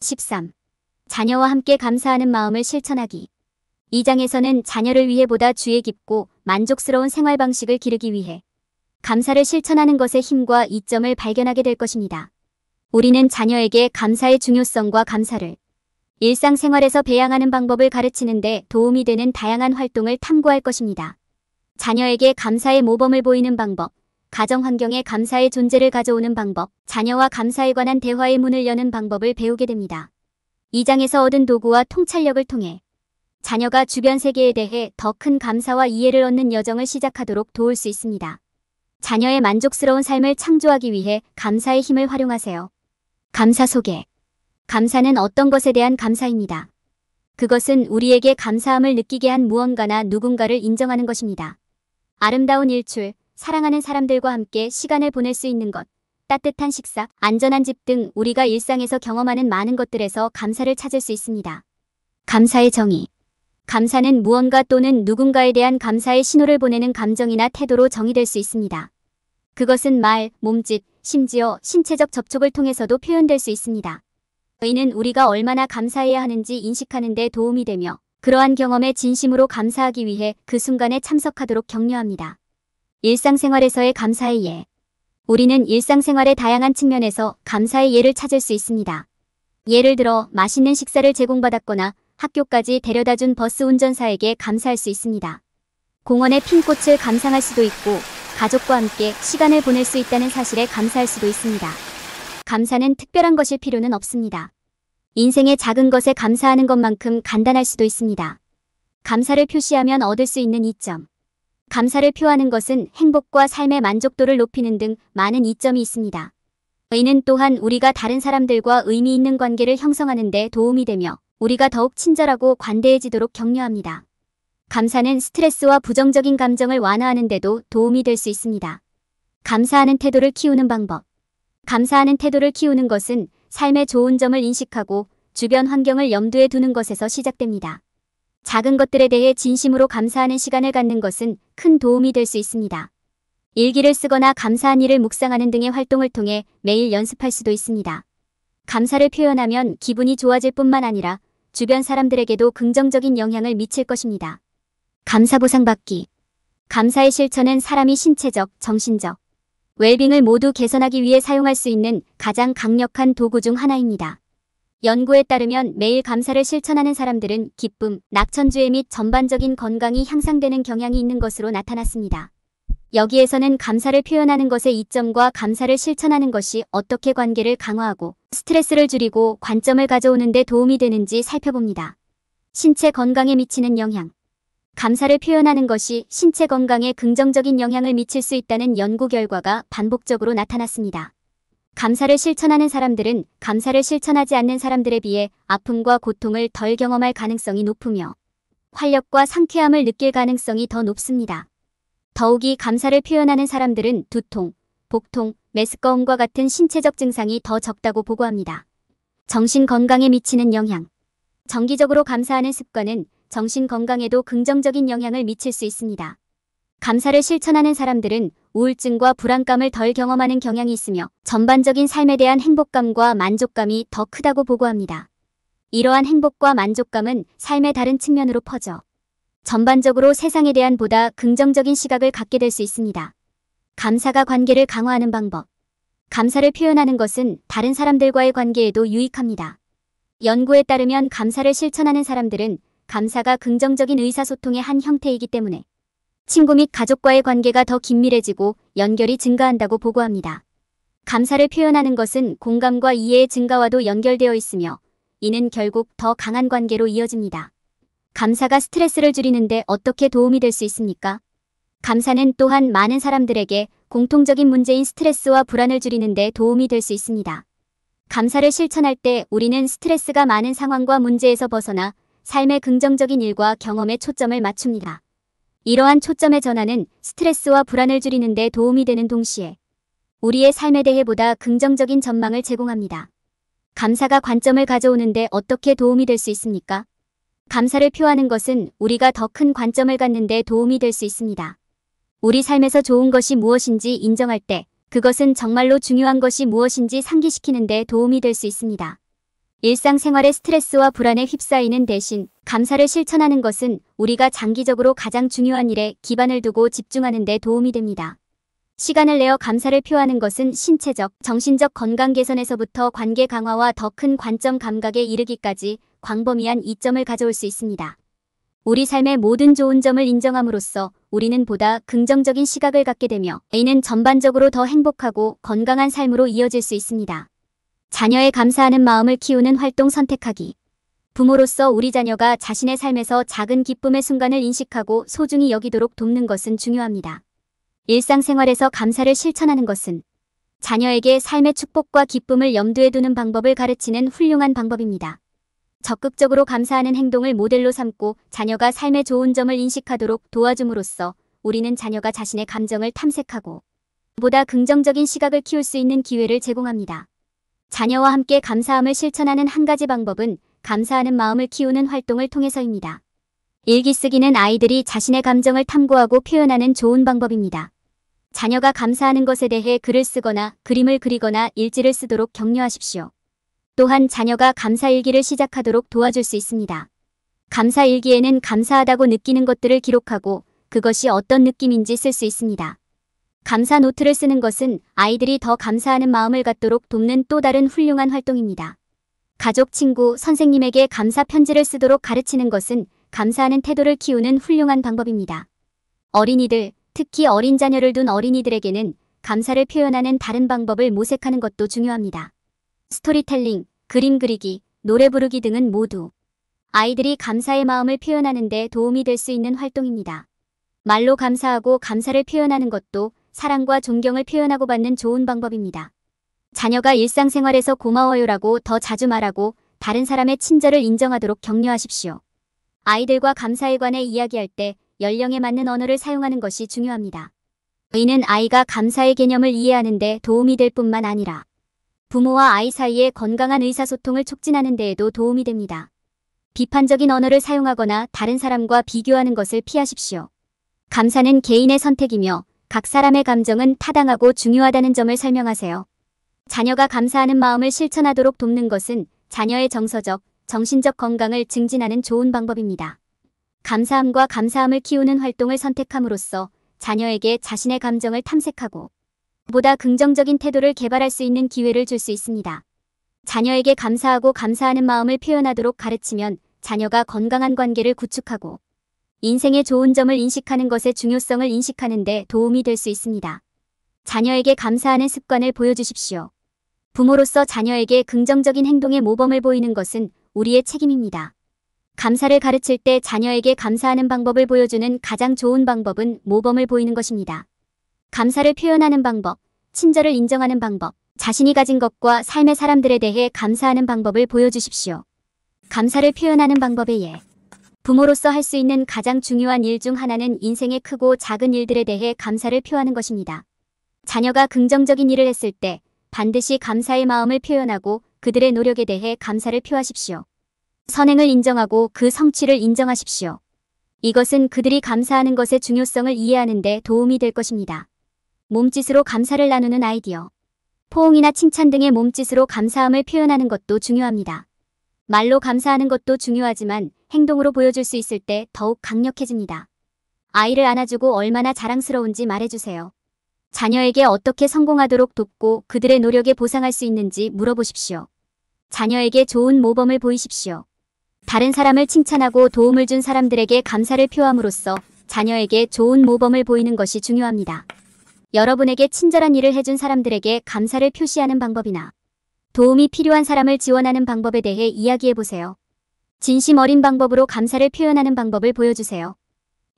13. 자녀와 함께 감사하는 마음을 실천하기. 이 장에서는 자녀를 위해 보다 주의 깊고 만족스러운 생활 방식을 기르기 위해 감사를 실천하는 것의 힘과 이점을 발견하게 될 것입니다. 우리는 자녀에게 감사의 중요성과 감사를 일상생활에서 배양하는 방법을 가르치는 데 도움이 되는 다양한 활동을 탐구할 것입니다. 자녀에게 감사의 모범을 보이는 방법, 가정 환경에 감사의 존재를 가져오는 방법, 자녀와 감사에 관한 대화의 문을 여는 방법을 배우게 됩니다. 이 장에서 얻은 도구와 통찰력을 통해 자녀가 주변 세계에 대해 더 큰 감사와 이해를 얻는 여정을 시작하도록 도울 수 있습니다. 자녀의 만족스러운 삶을 창조하기 위해 감사의 힘을 활용하세요. 감사 소개. 감사는 어떤 것에 대한 감사입니다. 그것은 우리에게 감사함을 느끼게 한 무언가나 누군가를 인정하는 것입니다. 아름다운 일출, 사랑하는 사람들과 함께 시간을 보낼 수 있는 것, 따뜻한 식사, 안전한 집 등 우리가 일상에서 경험하는 많은 것들에서 감사를 찾을 수 있습니다. 감사의 정의. 감사는 무언가 또는 누군가에 대한 감사의 신호를 보내는 감정이나 태도로 정의될 수 있습니다. 그것은 말, 몸짓, 심지어 신체적 접촉을 통해서도 표현될 수 있습니다. 이는 우리가 얼마나 감사해야 하는지 인식하는 데 도움이 되며 그러한 경험에 진심으로 감사하기 위해 그 순간에 참석하도록 격려합니다. 일상생활에서의 감사의 예. 우리는 일상생활의 다양한 측면에서 감사의 예를 찾을 수 있습니다. 예를 들어 맛있는 식사를 제공받았거나 학교까지 데려다준 버스 운전사에게 감사할 수 있습니다. 공원의 핀 꽃을 감상할 수도 있고 가족과 함께 시간을 보낼 수 있다는 사실에 감사할 수도 있습니다. 감사는 특별한 것일 필요는 없습니다. 인생의 작은 것에 감사하는 것만큼 간단할 수도 있습니다. 감사를 표시하면 얻을 수 있는 이점. 감사를 표하는 것은 행복과 삶의 만족도를 높이는 등 많은 이점이 있습니다. 이는 또한 우리가 다른 사람들과 의미 있는 관계를 형성하는 데 도움이 되며 우리가 더욱 친절하고 관대해지도록 격려합니다. 감사는 스트레스와 부정적인 감정을 완화하는 데도 도움이 될 수 있습니다. 감사하는 태도를 키우는 방법. 감사하는 태도를 키우는 것은 삶의 좋은 점을 인식하고 주변 환경을 염두에 두는 것에서 시작됩니다. 작은 것들에 대해 진심으로 감사하는 시간을 갖는 것은 큰 도움이 될 수 있습니다. 일기를 쓰거나 감사한 일을 묵상하는 등의 활동을 통해 매일 연습할 수도 있습니다. 감사를 표현하면 기분이 좋아질 뿐만 아니라 주변 사람들에게도 긍정적인 영향을 미칠 것입니다. 감사 보상받기. 감사의 실천은 사람이 신체적, 정신적, 웰빙을 모두 개선하기 위해 사용할 수 있는 가장 강력한 도구 중 하나입니다. 연구에 따르면 매일 감사를 실천하는 사람들은 기쁨, 낙천주의 및 전반적인 건강이 향상되는 경향이 있는 것으로 나타났습니다. 여기에서는 감사를 표현하는 것의 이점과 감사를 실천하는 것이 어떻게 관계를 강화하고 스트레스를 줄이고 관점을 가져오는 데 도움이 되는지 살펴봅니다. 신체 건강에 미치는 영향. 감사를 표현하는 것이 신체 건강에 긍정적인 영향을 미칠 수 있다는 연구 결과가 반복적으로 나타났습니다. 감사를 실천하는 사람들은 감사를 실천하지 않는 사람들에 비해 아픔과 고통을 덜 경험할 가능성이 높으며 활력과 상쾌함을 느낄 가능성이 더 높습니다. 더욱이 감사를 표현하는 사람들은 두통, 복통, 메스꺼움과 같은 신체적 증상이 더 적다고 보고합니다. 정신 건강에 미치는 영향. 정기적으로 감사하는 습관은 정신 건강에도 긍정적인 영향을 미칠 수 있습니다. 감사를 실천하는 사람들은 우울증과 불안감을 덜 경험하는 경향이 있으며 전반적인 삶에 대한 행복감과 만족감이 더 크다고 보고합니다. 이러한 행복과 만족감은 삶의 다른 측면으로 퍼져 전반적으로 세상에 대한 보다 긍정적인 시각을 갖게 될 수 있습니다. 감사가 관계를 강화하는 방법. 감사를 표현하는 것은 다른 사람들과의 관계에도 유익합니다. 연구에 따르면 감사를 실천하는 사람들은 감사가 긍정적인 의사소통의 한 형태이기 때문에 친구 및 가족과의 관계가 더 긴밀해지고 연결이 증가한다고 보고합니다. 감사를 표현하는 것은 공감과 이해의 증가와도 연결되어 있으며 이는 결국 더 강한 관계로 이어집니다. 감사가 스트레스를 줄이는데 어떻게 도움이 될 수 있습니까? 감사는 또한 많은 사람들에게 공통적인 문제인 스트레스와 불안을 줄이는 데 도움이 될 수 있습니다. 감사를 실천할 때 우리는 스트레스가 많은 상황과 문제에서 벗어나 삶의 긍정적인 일과 경험에 초점을 맞춥니다. 이러한 초점의 전환은 스트레스와 불안을 줄이는 데 도움이 되는 동시에 우리의 삶에 대해 보다 긍정적인 전망을 제공합니다. 감사가 관점을 가져오는데 어떻게 도움이 될 수 있습니까? 감사를 표하는 것은 우리가 더 큰 관점을 갖는 데 도움이 될 수 있습니다. 우리 삶에서 좋은 것이 무엇인지 인정할 때 그것은 정말로 중요한 것이 무엇인지 상기시키는 데 도움이 될 수 있습니다. 일상생활의 스트레스와 불안에 휩싸이는 대신 감사를 실천하는 것은 우리가 장기적으로 가장 중요한 일에 기반을 두고 집중하는 데 도움이 됩니다. 시간을 내어 감사를 표하는 것은 신체적, 정신적 건강 개선에서부터 관계 강화와 더 큰 관점 감각에 이르기까지 광범위한 이점을 가져올 수 있습니다. 우리 삶의 모든 좋은 점을 인정함으로써 우리는 보다 긍정적인 시각을 갖게 되며 이는 전반적으로 더 행복하고 건강한 삶으로 이어질 수 있습니다. 자녀에 감사하는 마음을 키우는 활동 선택하기. 부모로서 우리 자녀가 자신의 삶에서 작은 기쁨의 순간을 인식하고 소중히 여기도록 돕는 것은 중요합니다. 일상생활에서 감사를 실천하는 것은 자녀에게 삶의 축복과 기쁨을 염두에 두는 방법을 가르치는 훌륭한 방법입니다. 적극적으로 감사하는 행동을 모델로 삼고 자녀가 삶의 좋은 점을 인식하도록 도와줌으로써 우리는 자녀가 자신의 감정을 탐색하고 보다 긍정적인 시각을 키울 수 있는 기회를 제공합니다. 자녀와 함께 감사함을 실천하는 한 가지 방법은 감사하는 마음을 키우는 활동을 통해서입니다. 일기 쓰기는 아이들이 자신의 감정을 탐구하고 표현하는 좋은 방법입니다. 자녀가 감사하는 것에 대해 글을 쓰거나 그림을 그리거나 일지를 쓰도록 격려하십시오. 또한 자녀가 감사일기를 시작하도록 도와줄 수 있습니다. 감사일기에는 감사하다고 느끼는 것들을 기록하고 그것이 어떤 느낌인지 쓸 수 있습니다. 감사 노트를 쓰는 것은 아이들이 더 감사하는 마음을 갖도록 돕는 또 다른 훌륭한 활동입니다. 가족, 친구, 선생님에게 감사 편지를 쓰도록 가르치는 것은 감사하는 태도를 키우는 훌륭한 방법입니다. 어린이들, 특히 어린 자녀를 둔 어린이들에게는 감사를 표현하는 다른 방법을 모색하는 것도 중요합니다. 스토리텔링, 그림 그리기, 노래 부르기 등은 모두 아이들이 감사의 마음을 표현하는 데 도움이 될 수 있는 활동입니다. 말로 감사하고 감사를 표현하는 것도 사랑과 존경을 표현하고 받는 좋은 방법입니다. 자녀가 일상생활에서 고마워요라고 더 자주 말하고 다른 사람의 친절을 인정하도록 격려하십시오. 아이들과 감사에 관해 이야기할 때 연령에 맞는 언어를 사용하는 것이 중요합니다. 이는 아이가 감사의 개념을 이해하는 데 도움이 될 뿐만 아니라 부모와 아이 사이의 건강한 의사소통을 촉진하는 데에도 도움이 됩니다. 비판적인 언어를 사용하거나 다른 사람과 비교하는 것을 피하십시오. 감사는 개인의 선택이며 각 사람의 감정은 타당하고 중요하다는 점을 설명하세요. 자녀가 감사하는 마음을 실천하도록 돕는 것은 자녀의 정서적, 정신적 건강을 증진하는 좋은 방법입니다. 감사함과 감사함을 키우는 활동을 선택함으로써 자녀에게 자신의 감정을 탐색하고 보다 긍정적인 태도를 개발할 수 있는 기회를 줄 수 있습니다. 자녀에게 감사하고 감사하는 마음을 표현하도록 가르치면 자녀가 건강한 관계를 구축하고 인생의 좋은 점을 인식하는 것의 중요성을 인식하는 데 도움이 될 수 있습니다. 자녀에게 감사하는 습관을 보여주십시오. 부모로서 자녀에게 긍정적인 행동의 모범을 보이는 것은 우리의 책임입니다. 감사를 가르칠 때 자녀에게 감사하는 방법을 보여주는 가장 좋은 방법은 모범을 보이는 것입니다. 감사를 표현하는 방법, 친절을 인정하는 방법, 자신이 가진 것과 삶의 사람들에 대해 감사하는 방법을 보여주십시오. 감사를 표현하는 방법의 예. 부모로서 할 수 있는 가장 중요한 일 중 하나는 인생의 크고 작은 일들에 대해 감사를 표하는 것입니다. 자녀가 긍정적인 일을 했을 때 반드시 감사의 마음을 표현하고 그들의 노력에 대해 감사를 표하십시오. 선행을 인정하고 그 성취를 인정하십시오. 이것은 그들이 감사하는 것의 중요성을 이해하는 데 도움이 될 것입니다. 몸짓으로 감사를 나누는 아이디어. 포옹이나 칭찬 등의 몸짓으로 감사함을 표현하는 것도 중요합니다. 말로 감사하는 것도 중요하지만 행동으로 보여줄 수 있을 때 더욱 강력해집니다. 아이를 안아주고 얼마나 자랑스러운지 말해주세요. 자녀에게 어떻게 성공하도록 돕고 그들의 노력에 보상할 수 있는지 물어보십시오. 자녀에게 좋은 모범을 보이십시오. 다른 사람을 칭찬하고 도움을 준 사람들에게 감사를 표함으로써 자녀에게 좋은 모범을 보이는 것이 중요합니다. 여러분에게 친절한 일을 해준 사람들에게 감사를 표시하는 방법이나 도움이 필요한 사람을 지원하는 방법에 대해 이야기해보세요. 진심 어린 방법으로 감사를 표현하는 방법을 보여주세요.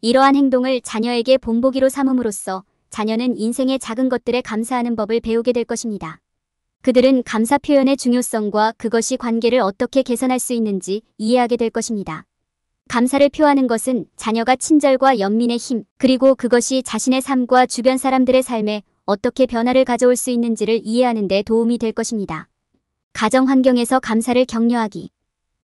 이러한 행동을 자녀에게 본보기로 삼음으로써 자녀는 인생의 작은 것들에 감사하는 법을 배우게 될 것입니다. 그들은 감사 표현의 중요성과 그것이 관계를 어떻게 개선할 수 있는지 이해하게 될 것입니다. 감사를 표하는 것은 자녀가 친절과 연민의 힘, 그리고 그것이 자신의 삶과 주변 사람들의 삶에 어떻게 변화를 가져올 수 있는지를 이해하는 데 도움이 될 것입니다. 가정 환경에서 감사를 격려하기.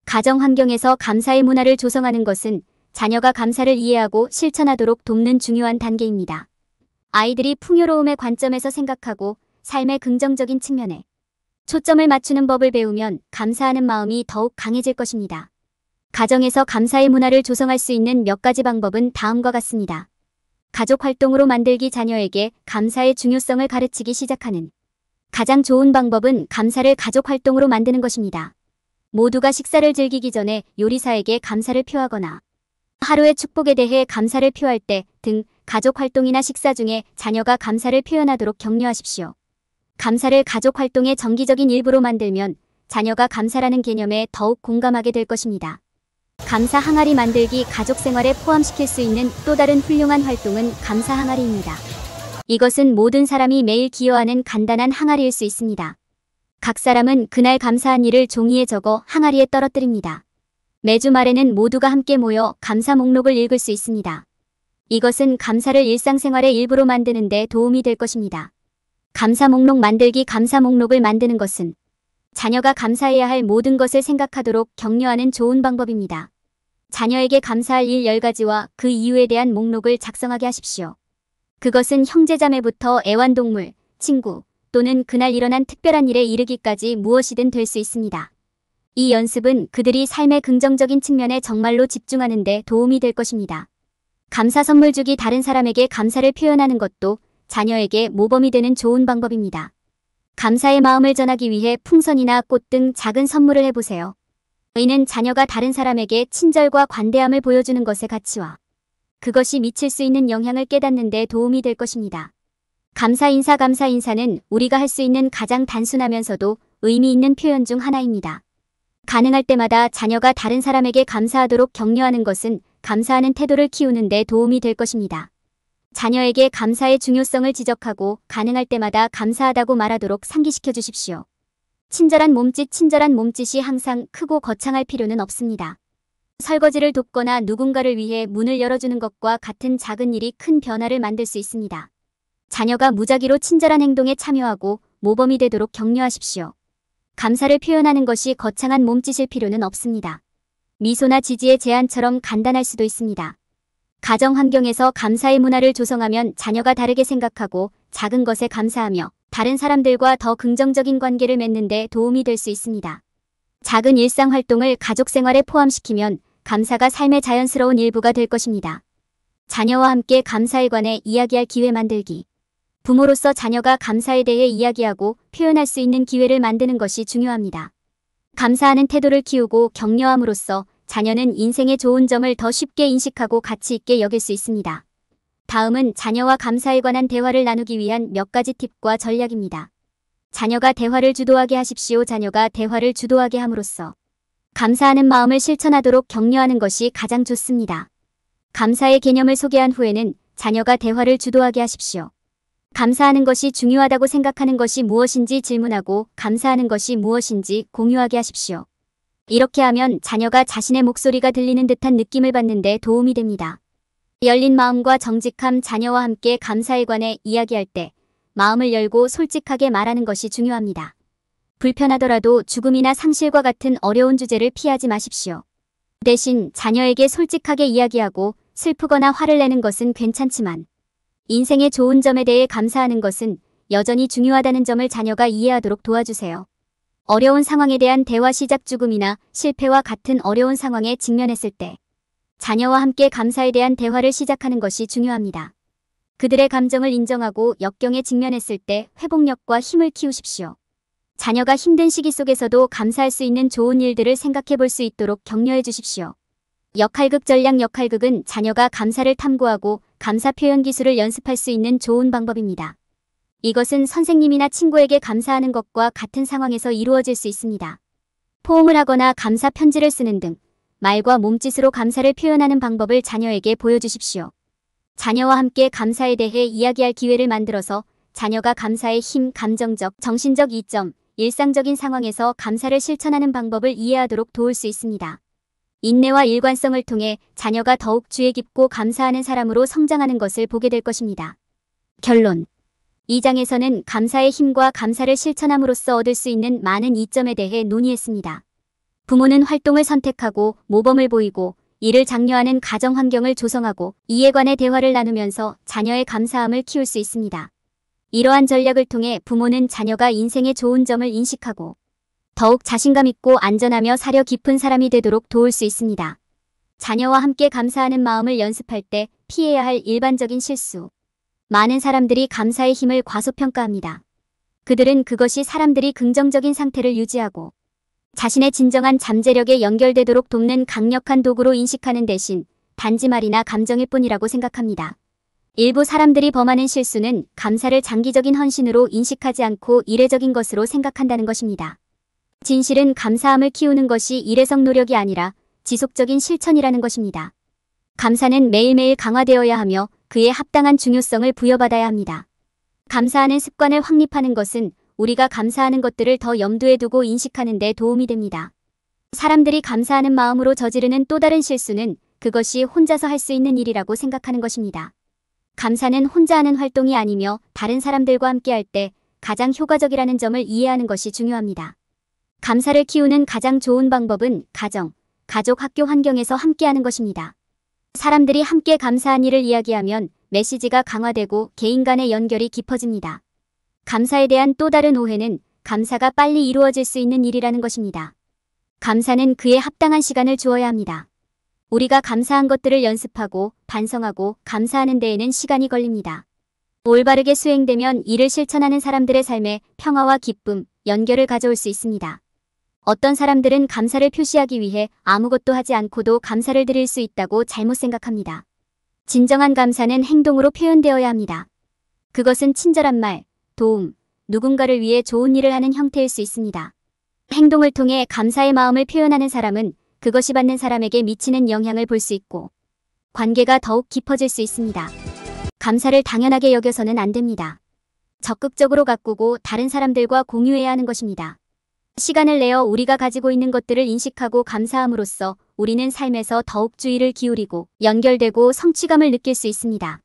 가정 환경에서 감사의 문화를 조성하는 것은 자녀가 감사를 이해하고 실천하도록 돕는 중요한 단계입니다. 아이들이 풍요로움의 관점에서 생각하고 삶의 긍정적인 측면에 초점을 맞추는 법을 배우면 감사하는 마음이 더욱 강해질 것입니다. 가정에서 감사의 문화를 조성할 수 있는 몇 가지 방법은 다음과 같습니다. 가족 활동으로 만들기. 자녀에게 감사의 중요성을 가르치기 시작하는 가장 좋은 방법은 감사를 가족 활동으로 만드는 것입니다. 모두가 식사를 즐기기 전에 요리사에게 감사를 표하거나 하루의 축복에 대해 감사를 표할 때 등 가족 활동이나 식사 중에 자녀가 감사를 표현하도록 격려하십시오. 감사를 가족 활동의 정기적인 일부로 만들면 자녀가 감사라는 개념에 더욱 공감하게 될 것입니다. 감사 항아리 만들기. 가족 생활에 포함시킬 수 있는 또 다른 훌륭한 활동은 감사 항아리입니다. 이것은 모든 사람이 매일 기여하는 간단한 항아리일 수 있습니다. 각 사람은 그날 감사한 일을 종이에 적어 항아리에 떨어뜨립니다. 매주 말에는 모두가 함께 모여 감사 목록을 읽을 수 있습니다. 이것은 감사를 일상생활의 일부로 만드는 데 도움이 될 것입니다. 감사 목록 만들기. 감사 목록을 만드는 것은 자녀가 감사해야 할 모든 것을 생각하도록 격려하는 좋은 방법입니다. 자녀에게 감사할 일 10가지와 그 이유에 대한 목록을 작성하게 하십시오. 그것은 형제자매부터 애완동물, 친구 또는 그날 일어난 특별한 일에 이르기까지 무엇이든 될 수 있습니다. 이 연습은 그들이 삶의 긍정적인 측면에 정말로 집중하는 데 도움이 될 것입니다. 감사 선물 주기. 다른 사람에게 감사를 표현하는 것도 자녀에게 모범이 되는 좋은 방법입니다. 감사의 마음을 전하기 위해 풍선이나 꽃 등 작은 선물을 해보세요. 이는 자녀가 다른 사람에게 친절과 관대함을 보여주는 것의 가치와 그것이 미칠 수 있는 영향을 깨닫는 데 도움이 될 것입니다. 감사 인사. 감사 인사는 우리가 할 수 있는 가장 단순하면서도 의미 있는 표현 중 하나입니다. 가능할 때마다 자녀가 다른 사람에게 감사하도록 격려하는 것은 감사하는 태도를 키우는 데 도움이 될 것입니다. 자녀에게 감사의 중요성을 지적하고 가능할 때마다 감사하다고 말하도록 상기시켜 주십시오. 친절한 몸짓. 친절한 몸짓이 항상 크고 거창할 필요는 없습니다. 설거지를 돕거나 누군가를 위해 문을 열어주는 것과 같은 작은 일이 큰 변화를 만들 수 있습니다. 자녀가 무작위로 친절한 행동에 참여하고 모범이 되도록 격려하십시오. 감사를 표현하는 것이 거창한 몸짓일 필요는 없습니다. 미소나 지지의 제안처럼 간단할 수도 있습니다. 가정 환경에서 감사의 문화를 조성하면 자녀가 다르게 생각하고 작은 것에 감사하며 다른 사람들과 더 긍정적인 관계를 맺는 데 도움이 될 수 있습니다. 작은 일상 활동을 가족 생활에 포함시키면 감사가 삶의 자연스러운 일부가 될 것입니다. 자녀와 함께 감사에 관해 이야기할 기회 만들기. 부모로서 자녀가 감사에 대해 이야기하고 표현할 수 있는 기회를 만드는 것이 중요합니다. 감사하는 태도를 키우고 격려함으로써 자녀는 인생의 좋은 점을 더 쉽게 인식하고 가치 있게 여길 수 있습니다. 다음은 자녀와 감사에 관한 대화를 나누기 위한 몇 가지 팁과 전략입니다. 자녀가 대화를 주도하게 하십시오. 자녀가 대화를 주도하게 함으로써 감사하는 마음을 실천하도록 격려하는 것이 가장 좋습니다. 감사의 개념을 소개한 후에는 자녀가 대화를 주도하게 하십시오. 감사하는 것이 중요하다고 생각하는 것이 무엇인지 질문하고 감사하는 것이 무엇인지 공유하게 하십시오. 이렇게 하면 자녀가 자신의 목소리가 들리는 듯한 느낌을 받는 데 도움이 됩니다. 열린 마음과 정직함. 자녀와 함께 감사에 관해 이야기할 때 마음을 열고 솔직하게 말하는 것이 중요합니다. 불편하더라도 죽음이나 상실과 같은 어려운 주제를 피하지 마십시오. 대신 자녀에게 솔직하게 이야기하고 슬프거나 화를 내는 것은 괜찮지만 인생의 좋은 점에 대해 감사하는 것은 여전히 중요하다는 점을 자녀가 이해하도록 도와주세요. 어려운 상황에 대한 대화 시작. 죽음이나 실패와 같은 어려운 상황에 직면했을 때 자녀와 함께 감사에 대한 대화를 시작하는 것이 중요합니다. 그들의 감정을 인정하고 역경에 직면했을 때 회복력과 힘을 키우십시오. 자녀가 힘든 시기 속에서도 감사할 수 있는 좋은 일들을 생각해 볼 수 있도록 격려해 주십시오. 역할극 전략. 역할극은 자녀가 감사를 탐구하고 감사 표현 기술을 연습할 수 있는 좋은 방법입니다. 이것은 선생님이나 친구에게 감사하는 것과 같은 상황에서 이루어질 수 있습니다. 포옹을 하거나 감사 편지를 쓰는 등 말과 몸짓으로 감사를 표현하는 방법을 자녀에게 보여주십시오. 자녀와 함께 감사에 대해 이야기할 기회를 만들어서 자녀가 감사의 힘, 감정적, 정신적 이점, 일상적인 상황에서 감사를 실천하는 방법을 이해하도록 도울 수 있습니다. 인내와 일관성을 통해 자녀가 더욱 주의 깊고 감사하는 사람으로 성장하는 것을 보게 될 것입니다. 결론. 이 장에서는 감사의 힘과 감사를 실천함으로써 얻을 수 있는 많은 이점에 대해 논의했습니다. 부모는 활동을 선택하고 모범을 보이고 이를 장려하는 가정 환경을 조성하고 이에 관해 대화를 나누면서 자녀의 감사함을 키울 수 있습니다. 이러한 전략을 통해 부모는 자녀가 인생의 좋은 점을 인식하고 더욱 자신감 있고 안전하며 사려 깊은 사람이 되도록 도울 수 있습니다. 자녀와 함께 감사하는 마음을 연습할 때 피해야 할 일반적인 실수. 많은 사람들이 감사의 힘을 과소평가합니다. 그들은 그것이 사람들이 긍정적인 상태를 유지하고 자신의 진정한 잠재력에 연결되도록 돕는 강력한 도구로 인식하는 대신 단지 말이나 감정일 뿐이라고 생각합니다. 일부 사람들이 범하는 실수는 감사를 장기적인 헌신으로 인식하지 않고 일회적인 것으로 생각한다는 것입니다. 진실은 감사함을 키우는 것이 일회성 노력이 아니라 지속적인 실천이라는 것입니다. 감사는 매일매일 강화되어야 하며 그에 합당한 중요성을 부여받아야 합니다. 감사하는 습관을 확립하는 것은 우리가 감사하는 것들을 더 염두에 두고 인식하는 데 도움이 됩니다. 사람들이 감사하는 마음으로 저지르는 또 다른 실수는 그것이 혼자서 할 수 있는 일이라고 생각하는 것입니다. 감사는 혼자 하는 활동이 아니며 다른 사람들과 함께 할 때 가장 효과적이라는 점을 이해하는 것이 중요합니다. 감사를 키우는 가장 좋은 방법은 가정, 가족, 학교 환경에서 함께하는 것입니다. 사람들이 함께 감사한 일을 이야기하면 메시지가 강화되고 개인 간의 연결이 깊어집니다. 감사에 대한 또 다른 오해는 감사가 빨리 이루어질 수 있는 일이라는 것입니다. 감사는 그에 합당한 시간을 주어야 합니다. 우리가 감사한 것들을 연습하고 반성하고 감사하는 데에는 시간이 걸립니다. 올바르게 수행되면 이를 실천하는 사람들의 삶에 평화와 기쁨, 연결을 가져올 수 있습니다. 어떤 사람들은 감사를 표시하기 위해 아무것도 하지 않고도 감사를 드릴 수 있다고 잘못 생각합니다. 진정한 감사는 행동으로 표현되어야 합니다. 그것은 친절한 말, 도움, 누군가를 위해 좋은 일을 하는 형태일 수 있습니다. 행동을 통해 감사의 마음을 표현하는 사람은 그것이 받는 사람에게 미치는 영향을 볼 수 있고 관계가 더욱 깊어질 수 있습니다. 감사를 당연하게 여겨서는 안 됩니다. 적극적으로 가꾸고 다른 사람들과 공유해야 하는 것입니다. 시간을 내어 우리가 가지고 있는 것들을 인식하고 감사함으로써 우리는 삶에서 더욱 주의를 기울이고 연결되고 성취감을 느낄 수 있습니다.